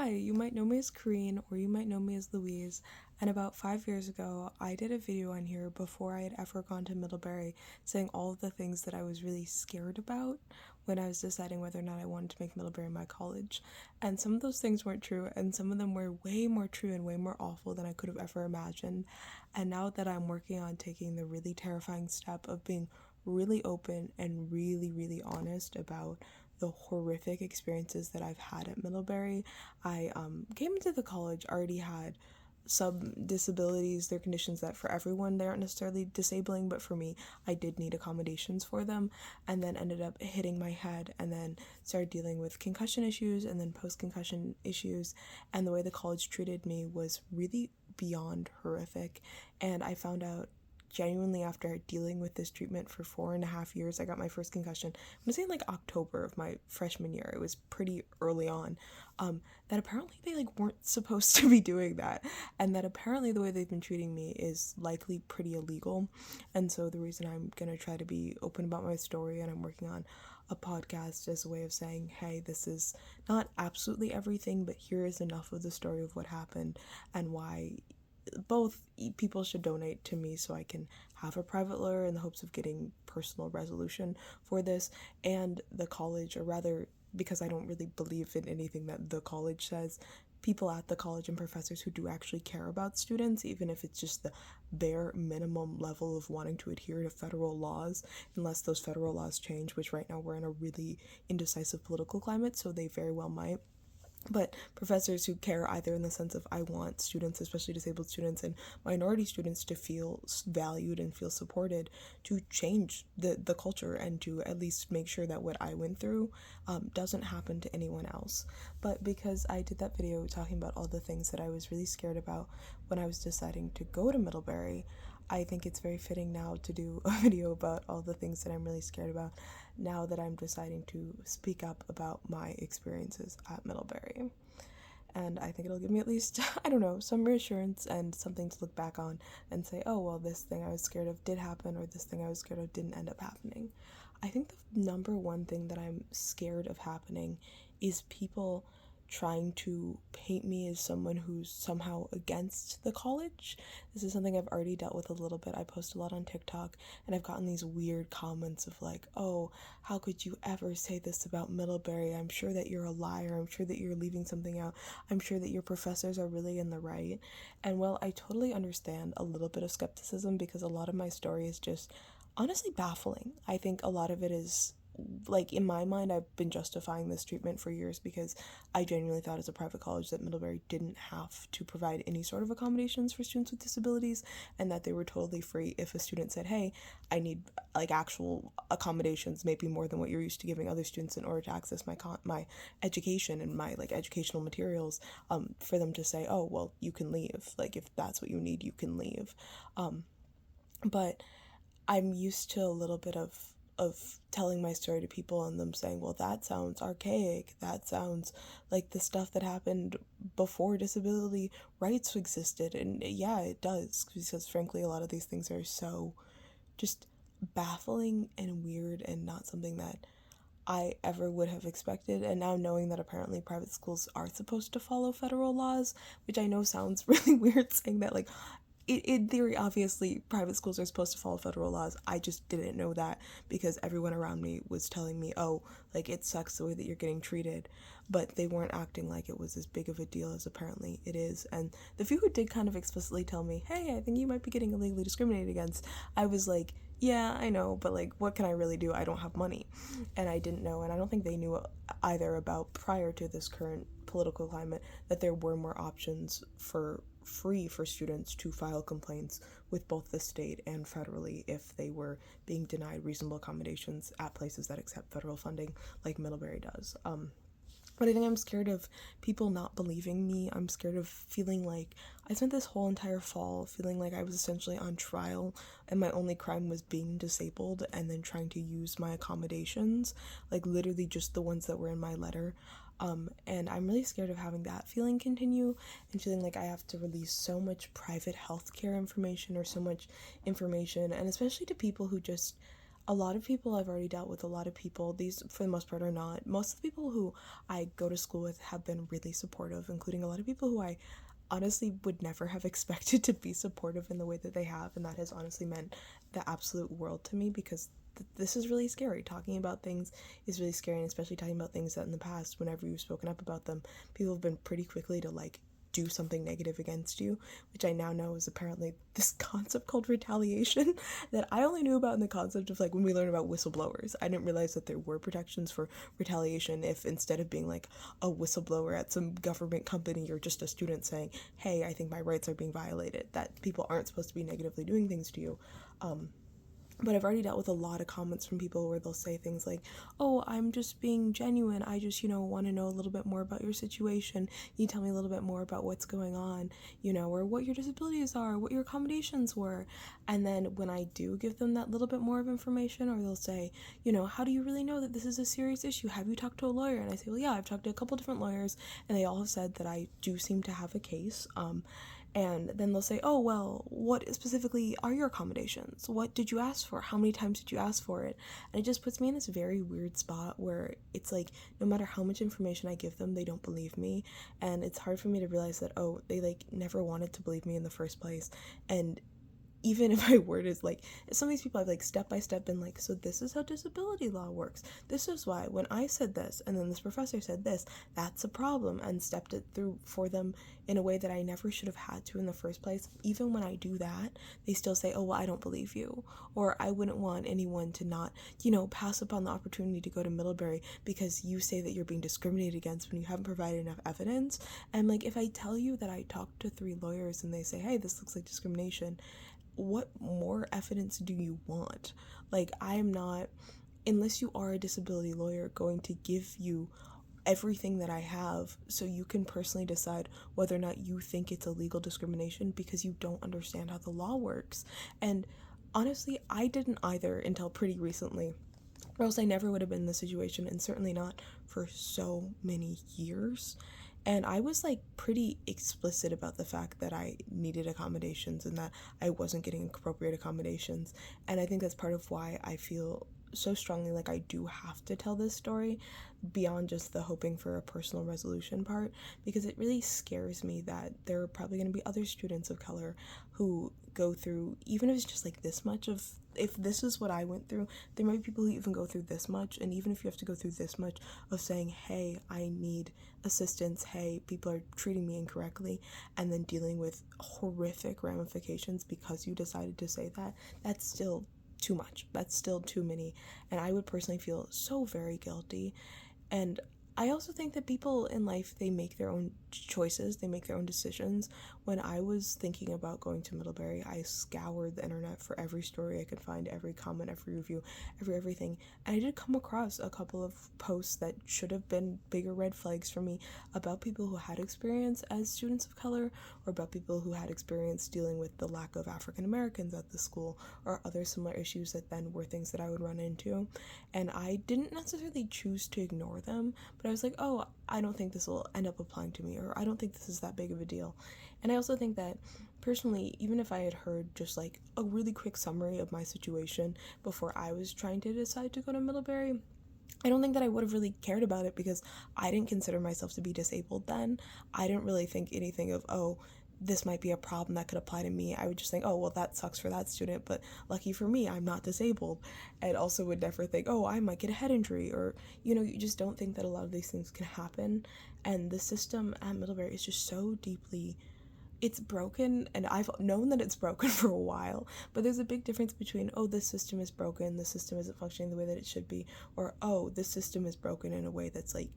Hi, you might know me as Kareen or you might know me as Louise, and about 5 years ago, I did a video on here before I had ever gone to Middlebury saying all of the things that I was really scared about when I was deciding whether or not I wanted to make Middlebury my college. And some of those things weren't true, and some of them were way more true and way more awful than I could have ever imagined. And now that I'm working on taking the really terrifying step of being really open and really, really honest about the horrific experiences that I've had at Middlebury. I came into the college, already had some disabilities. They're conditions that for everyone they aren't necessarily disabling, but for me I did need accommodations for them, and then ended up hitting my head and then started dealing with concussion issues and then post-concussion issues, and the way the college treated me was really beyond horrific. And I found out genuinely after dealing with this treatment for 4.5 years. I got my first concussion, I'm gonna say in like October of my freshman year. It was pretty early on. That apparently they like weren't supposed to be doing that, and that apparently the way they've been treating me is likely pretty illegal. And so the reason I'm gonna try to be open about my story, and I'm working on a podcast as a way of saying, hey, this is not absolutely everything, but here is enough of the story of what happened and why both people should donate to me so I can have a private lawyer in the hopes of getting personal resolution for this, and the college, or rather, because I don't really believe in anything that the college says, people at the college and professors who do actually care about students, even if it's just the bare minimum level of wanting to adhere to federal laws, unless those federal laws change, which right now we're in a really indecisive political climate, so they very well might. But professors who care either in the sense of I want students, especially disabled students and minority students, to feel valued and feel supported, to change the culture and to at least make sure that what I went through doesn't happen to anyone else. But because I did that video talking about all the things that I was really scared about when I was deciding to go to Middlebury, I think it's very fitting now to do a video about all the things that I'm really scared about now that I'm deciding to speak up about my experiences at Middlebury. And I think it'll give me at least, I don't know, some reassurance and something to look back on and say, oh, well, this thing I was scared of did happen, or this thing I was scared of didn't end up happening. I think the number one thing that I'm scared of happening is people trying to paint me as someone who's somehow against the college. This is something I've already dealt with a little bit. I post a lot on TikTok, and I've gotten these weird comments of like, oh, how could you ever say this about Middlebury? I'm sure that you're a liar. I'm sure that you're leaving something out. I'm sure that your professors are really in the right. And well, I totally understand a little bit of skepticism because a lot of my story is just honestly baffling. I think a lot of it is, like, in my mind, I've been justifying this treatment for years because I genuinely thought as a private college that Middlebury didn't have to provide any sort of accommodations for students with disabilities, and that they were totally free if a student said, hey, I need like actual accommodations, maybe more than what you're used to giving other students in order to access my education and my like educational materials, for them to say, oh, well, you can leave. Like, if that's what you need, you can leave. But I'm used to a little bit of telling my story to people and them saying, well, that sounds archaic. That sounds like the stuff that happened before disability rights existed. And yeah, it does, because frankly, a lot of these things are so just baffling and weird and not something that I ever would have expected. And now knowing that apparently private schools are supposed to follow federal laws, which I know sounds really weird saying that, like, in theory, obviously, private schools are supposed to follow federal laws. I just didn't know that because everyone around me was telling me, oh, like, it sucks the way that you're getting treated. But they weren't acting like it was as big of a deal as apparently it is. And the few who did kind of explicitly tell me, hey, I think you might be getting illegally discriminated against, I was like, yeah, I know, but like, what can I really do? I don't have money. And I didn't know, and I don't think they knew either about, prior to this current political climate, that there were more options for free for students to file complaints with both the state and federally if they were being denied reasonable accommodations at places that accept federal funding, like Middlebury does. But I think I'm scared of people not believing me. I'm scared of feeling like I spent this whole entire fall feeling like I was essentially on trial and my only crime was being disabled and then trying to use my accommodations, like literally just the ones that were in my letter. And I'm really scared of having that feeling continue and feeling like I have to release so much private healthcare information or so much information, and especially to people who just a lot of people I've already dealt with, a lot of people, these for the most part are not. Most of the people who I go to school with have been really supportive, including a lot of people who I honestly would never have expected to be supportive in the way that they have, and that has honestly meant the absolute world to me, because this is really scary. Talking about things is really scary, and especially talking about things that in the past, whenever you've spoken up about them, people have been pretty quickly to like do something negative against you, which I now know is apparently this concept called retaliation that I only knew about in the concept of like when we learned about whistleblowers. I didn't realize that there were protections for retaliation if instead of being like a whistleblower at some government company, you're just a student saying, hey, I think my rights are being violated, that people aren't supposed to be negatively doing things to you. But I've already dealt with a lot of comments from people where they'll say things like, oh, I'm just being genuine. I just, want to know a little bit more about your situation. You tell me a little bit more about what's going on, or what your disabilities are, what your accommodations were. And then when I do give them that little bit more of information, or they'll say, how do you really know that this is a serious issue? Have you talked to a lawyer? And I say, well, yeah, I've talked to a couple different lawyers, and they all have said that I do seem to have a case. And then they'll say, oh, well, what specifically are your accommodations? What did you ask for? How many times did you ask for it? And it just puts me in this very weird spot where it's like, no matter how much information I give them, they don't believe me. And it's hard for me to realize that, oh, they like never wanted to believe me in the first place. And even if my word is like, some of these people I've like step by step been like, so this is how disability law works. This is why when I said this and then this professor said this, that's a problem, and stepped it through for them in a way that I never should have had to in the first place. Even when I do that, they still say, oh, well, I don't believe you. Or I wouldn't want anyone to not, pass up on the opportunity to go to Middlebury because you say that you're being discriminated against when you haven't provided enough evidence. And like, if I tell you that I talked to 3 lawyers and they say, hey, this looks like discrimination, what more evidence do you want? Like, I am not, unless you are a disability lawyer, going to give you everything that I have so you can personally decide whether or not you think it's illegal discrimination, because you don't understand how the law works. And honestly, I didn't either until pretty recently, or else I never would have been in this situation, and certainly not for so many years. And I was like pretty explicit about the fact that I needed accommodations and that I wasn't getting appropriate accommodations. And I think that's part of why I feel so strongly like I do have to tell this story beyond just the hoping for a personal resolution part, because it really scares me that there are probably going to be other students of color who go through, even if it's just like this much of, if this is what I went through, there might be people who even go through this much. And even if you have to go through this much of saying, hey, I need assistance, hey, people are treating me incorrectly, and then dealing with horrific ramifications because you decided to say that, that's still too much. That's still too many. And I would personally feel so very guilty. And I also think that people in life, they make their own choices, they make their own decisions. When I was thinking about going to Middlebury, I scoured the internet for every story I could find, every comment, every review, everything. And I did come across a couple of posts that should have been bigger red flags for me about people who had experience as students of color, or about people who had experience dealing with the lack of African Americans at the school, or other similar issues that then were things that I would run into. And I didn't necessarily choose to ignore them, but I was like, oh, I don't think this will end up applying to me, or I don't think this is that big of a deal. And I also think that personally, even if I had heard just like a really quick summary of my situation before I was trying to decide to go to Middlebury, I don't think that I would have really cared about it, because I didn't consider myself to be disabled then. I didn't really think anything of, oh, this might be a problem that could apply to me. I would just think, oh, well, that sucks for that student, but lucky for me, I'm not disabled. And also would never think, oh, I might get a head injury, or, you just don't think that a lot of these things can happen. And the system at Middlebury is just so deeply, it's broken, and I've known that it's broken for a while, but there's a big difference between, oh, this system is broken, the system isn't functioning the way that it should be, or, oh, this system is broken in a way that's like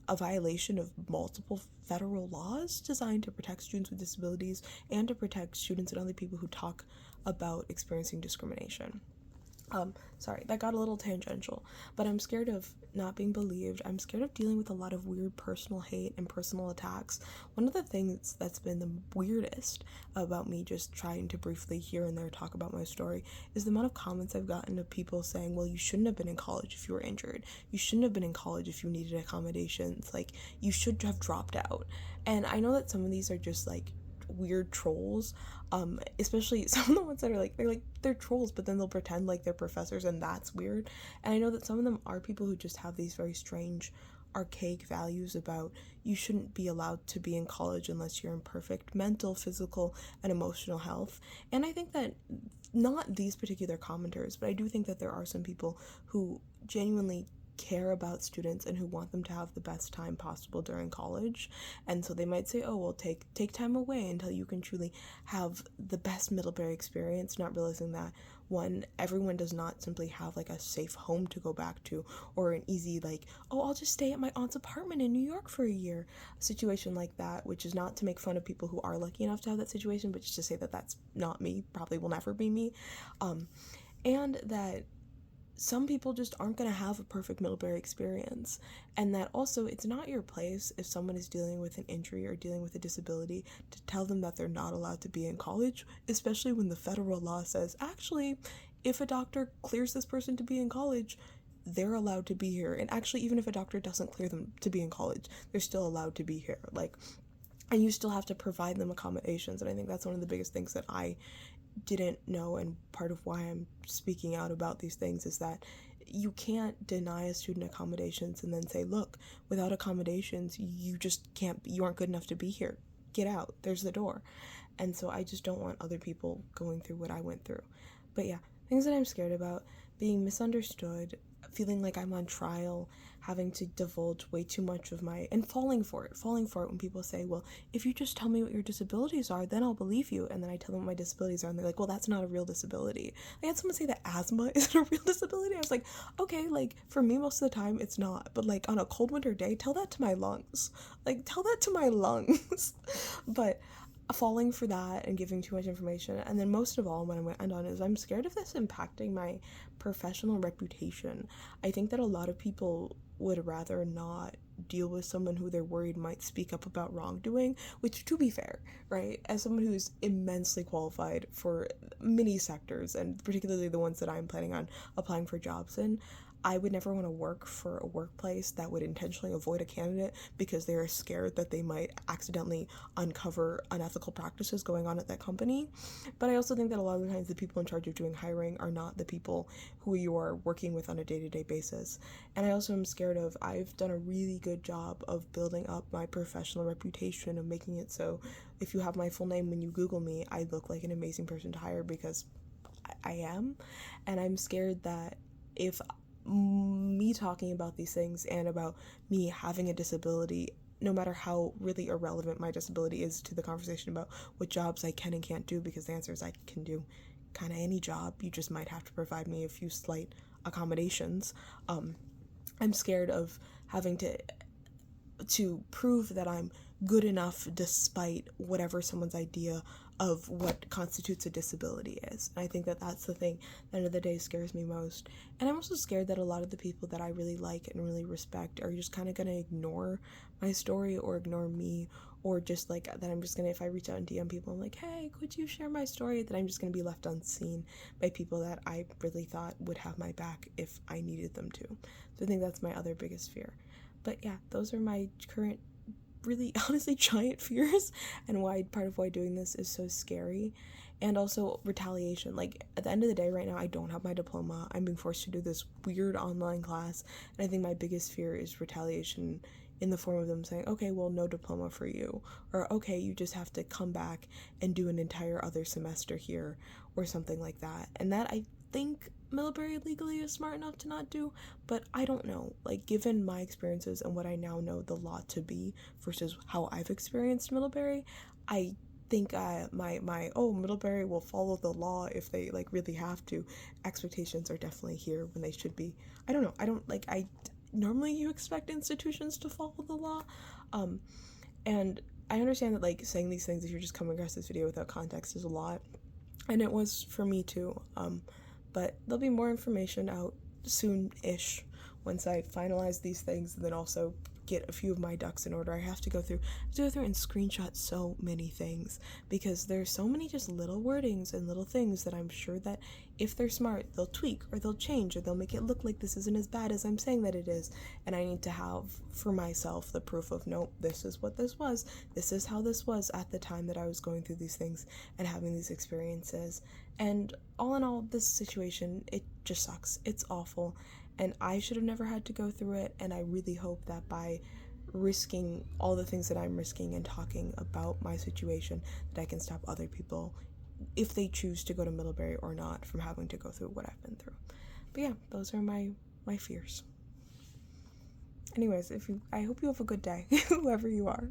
a violation of multiple federal laws designed to protect students with disabilities and to protect students and other people who talk about experiencing discrimination. Sorry, that got a little tangential, but I'm scared of not being believed. I'm scared of dealing with a lot of weird personal hate and personal attacks. One of the things that's been the weirdest about me just trying to briefly here and there talk about my story is the amount of comments I've gotten of people saying, well, you shouldn't have been in college if you were injured. You shouldn't have been in college if you needed accommodations. Like, you should have dropped out. And I know that some of these are just like weird trolls, especially some of the ones that are like they're trolls, but then they'll pretend like they're professors, and that's weird. And I know that some of them are people who just have these very strange archaic values about you shouldn't be allowed to be in college unless you're in perfect mental, physical, and emotional health. And I think that not these particular commenters, but I do think that there are some people who genuinely care about students and who want them to have the best time possible during college. And so they might say, oh, well, take time away until you can truly have the best Middlebury experience, not realizing that one, everyone does not simply have like a safe home to go back to, or an easy like, oh, I'll just stay at my aunt's apartment in New York for a year, a situation like that, which is not to make fun of people who are lucky enough to have that situation, but just to say that that's not me, probably will never be me. And that some people just aren't going to have a perfect Middlebury experience, and that also it's not your place if someone is dealing with an injury or dealing with a disability to tell them that they're not allowed to be in college, especially when the federal law says, actually, if a doctor clears this person to be in college, they're allowed to be here. And actually, even if a doctor doesn't clear them to be in college, they're still allowed to be here. Like, and you still have to provide them accommodations. And I think that's one of the biggest things that I didn't know, and part of why I'm speaking out about these things is that you can't deny a student accommodations and then say, look, without accommodations you just can't, you aren't good enough to be here, get out, there's the door. And so I just don't want other people going through what I went through. But yeah, things that I'm scared about: being misunderstood, feeling like I'm on trial, having to divulge way too much of my, and falling for it when people say, well, if you just tell me what your disabilities are, then I'll believe you. And then I tell them what my disabilities are, and they're like, well, that's not a real disability. I had someone say that asthma isn't a real disability. I was like, okay, like, for me, most of the time, it's not. But, like, on a cold winter day, tell that to my lungs. Like, tell that to my lungs. But falling for that and giving too much information. And then most of all, what I'm going to end on is I'm scared of this impacting my professional reputation. I think that a lot of people would rather not deal with someone who they're worried might speak up about wrongdoing, which, to be fair, right, as someone who's immensely qualified for many sectors, and particularly the ones that I'm planning on applying for jobs in, I would never want to work for a workplace that would intentionally avoid a candidate because they're scared that they might accidentally uncover unethical practices going on at that company. But I also think that a lot of the times the people in charge of doing hiring are not the people who you are working with on a day-to-day basis. And I also am scared of, I've done a really good job of building up my professional reputation, of making it so if you have my full name when you Google me, I look like an amazing person to hire, because I am. And I'm scared that if me talking about these things and about me having a disability, no matter how really irrelevant my disability is to the conversation about what jobs I can and can't do, because the answer is I can do kind of any job, you just might have to provide me a few slight accommodations. I'm scared of having to prove that I'm good enough despite whatever someone's idea of what constitutes a disability is. And I think that that's the thing at the end of the day scares me most. And I'm also scared that a lot of the people that I really like and really respect are just kind of going to ignore my story or ignore me, or just like that I'm just going to, if I reach out and DM people, I'm like, hey, could you share my story, that I'm just going to be left unseen by people that I really thought would have my back if I needed them to. So I think that's my other biggest fear. But yeah, those are my current, really honestly giant fears, and why part of why doing this is so scary. And also retaliation. Like, at the end of the day right now, I don't have my diploma. I'm being forced to do this weird online class, and I think my biggest fear is retaliation in the form of them saying, okay, well, no diploma for you, or okay, you just have to come back and do an entire other semester here, or something like that. And that, I think Middlebury legally is smart enough to not do, but I don't know. Like, given my experiences and what I now know the law to be versus how I've experienced Middlebury, I think my Middlebury will follow the law if they like really have to, expectations are definitely here when they should be. I don't know. I normally you expect institutions to follow the law, and I understand that, like, saying these things if you're just coming across this video without context is a lot, and it was for me too. But there'll be more information out soon-ish once I finalize these things, and then also get a few of my ducks in order. I have to go through and screenshot so many things, because there's so many just little wordings and little things that I'm sure that if they're smart, they'll tweak or they'll change or they'll make it look like this isn't as bad as I'm saying that it is. And I need to have for myself the proof of, nope, this is what this was. This is how this was at the time that I was going through these things and having these experiences. And all in all, this situation, it just sucks. It's awful. And I should have never had to go through it. And I really hope that by risking all the things that I'm risking and talking about my situation, that I can stop other people, if they choose to go to Middlebury or not, from having to go through what I've been through. But yeah, those are my fears. Anyways, I hope you have a good day, whoever you are.